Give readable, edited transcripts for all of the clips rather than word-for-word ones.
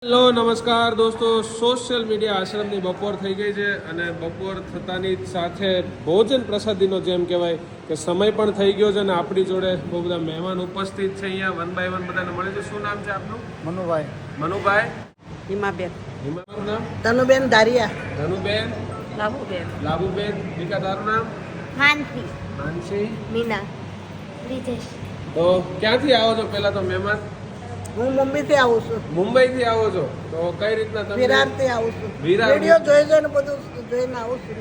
Hello નમસ્કાર દોસ્તો, social media આશ્રમની બપોર થઈ ગઈ છે અને બપોર થતાની સાથે ભોજન પ્રસાદીનો જેમ કહેવાય કે સમય પણ થઈ ગયો છે અને આપણી જોડે બહુ બધા મહેમાન ઉપસ્થિત છે. અહીંયા વન બાય વન બધાને મળે છે. શું નામ છે આપનું? મનુભાઈ. મનુભાઈ. હિમાબેન. હિમાનું નામ? તનુબેન ધારિયા. ધનુબેન. લાભુબેન. લાભુબેન. વિકા તારું નામ? માનસી. માનસી. મીના. બ્રિજેશ. તો ક્યાંથી આવો છો પહેલા તો મહેમાન? હું મુંબઈથી આવું છું. મુંબઈથી આવો છો તો કઈ રીતના તમે? વિરારથી આવું છું. વિરાર. વિડીયો જોઈને બધું જોઈને આવું છું.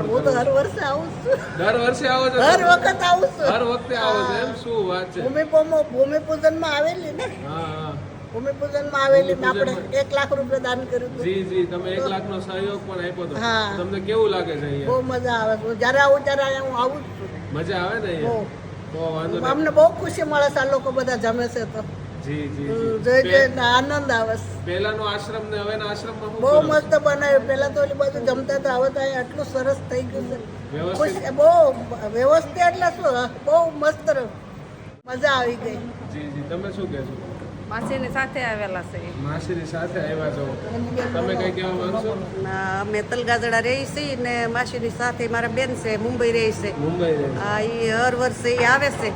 હું તો હર વર્ષે આવું છું. દર વર્ષે આવો છો? હર વખત આવું છું. હર વખતે આવો છો એમ? શું વાત છે. ભૂમિપૂજનમાં આવેલી ને, હા હા. ભૂમિપૂજનમાં આવેલી ને આપણે 1 લાખ રૂપિયા દાન કર્યું હતું. જી જી, તમે 1 લાખનો સહયોગ પણ આપ્યો હતો. હા. તમને કેવું લાગે છે અહીંયા? બહુ મજા આવે છે. જ્યારે આવું ત્યારે અહીંયા હું આવું જ છું. મજા આવે ને બહુ. અહીંયા? તો વાંધો નહીં. અમને બહુ ખુશી મળે છે. આ લોકો બધા જમે છે તો જી જી જોઈ જી. જોઈને આનંદ આવે છે. પહેલાનો આશ્રમ ને હવેના આશ્રમમાં શું બહુ ફરક? મસ્ત બનાવ્યું. પેલા તો ઓલી બાજુ જમતા હતા, હવે તો અહીંયા આટલું સરસ થઈ ગયું છે. વ્યવસ્થિત? બહુ વ્યવસ્થિત એટલે શું, બહુ મસ્ત મજા આવી ગઈ. જી જી, તમે શું કહેશો? માસીની સાથે આવેલા છે. માસીની સાથે આવ્યા છો, તમે કઈ કહેવા માંગશો? અમે તલગાજડા રહી છીએ ને માસીની સાથે મારા બેન છે, મુંબઈ રહે છે. મુંબઈ રહે છે. આ ઈ હર વર્ષે ઈ આવે છે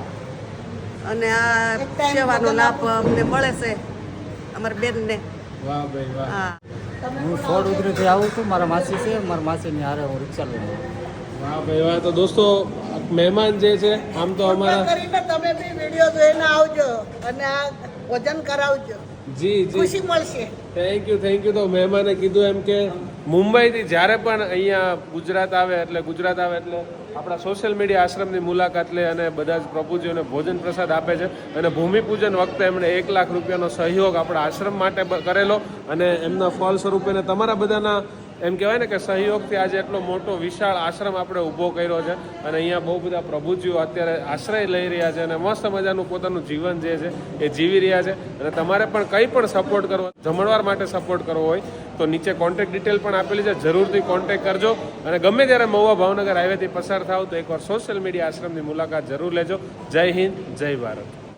અને આ સેવાનો લાભ અમને મળે છે અમારા બેનને. વાહ ભાઈ વાહ. હા. હું સોળ ઉધરીથી આવું છું. મારા માસી છે. મારા માસીની હારે હું રિક્ષા લઈને આવું. વાહ ભાઈ વાહ. તો દોસ્તો, મહેમાન જે છે આમ તો અમારા કરીને તમે બી વિડીયો જોઈને આવજો અને આ ભોજન કરાવજો. જી જી, ખુશી મળશે. Thank you thank you. તો મહેમાને કીધું એમ કે મુંબઈથી જ્યારે પણ અહીંયા ગુજરાત આવે એટલે આપણા સોશિયલ મીડિયા આશ્રમની મુલાકાત લે અને બધા જ પ્રભુજીઓને ભોજન પ્રસાદ આપે છે. અને ભૂમિપૂજન વખતે એમણે 1 લાખ રૂપિયાનો સહયોગ આપણા આશ્રમ માટે કરેલો અને એમના ફળ સ્વરૂપે ને તમારા બધાના એમ કહેવાય ને કે સહયોગથી આજે એટલો મોટો વિશાળ આશ્રમ આપણે ઊભો કર્યો છે અને અહીંયા બહુ બધા પ્રભુજીઓ અત્યારે આશ્રય લઈ રહ્યા છે અને મસ્ત મજાનું પોતાનું જીવન જે છે એ જીવી રહ્યા છે. અને તમારે પણ કંઈ પણ સપોર્ટ કરવો, જમણવાર માટે સપોર્ટ કરવો હોય તો નીચે કોન્ટેક્ટ ડિટેલ પણ આપેલી છે, જરૂરથી કોન્ટેક્ટ કરજો. અને ગમે ત્યારે મહુવા ભાવનગર હાઈવેથી પસાર થાવ તો એકવાર સોશિયલ મીડિયા આશ્રમની મુલાકાત જરૂર લેજો. જય હિન્દ, જય ભારત.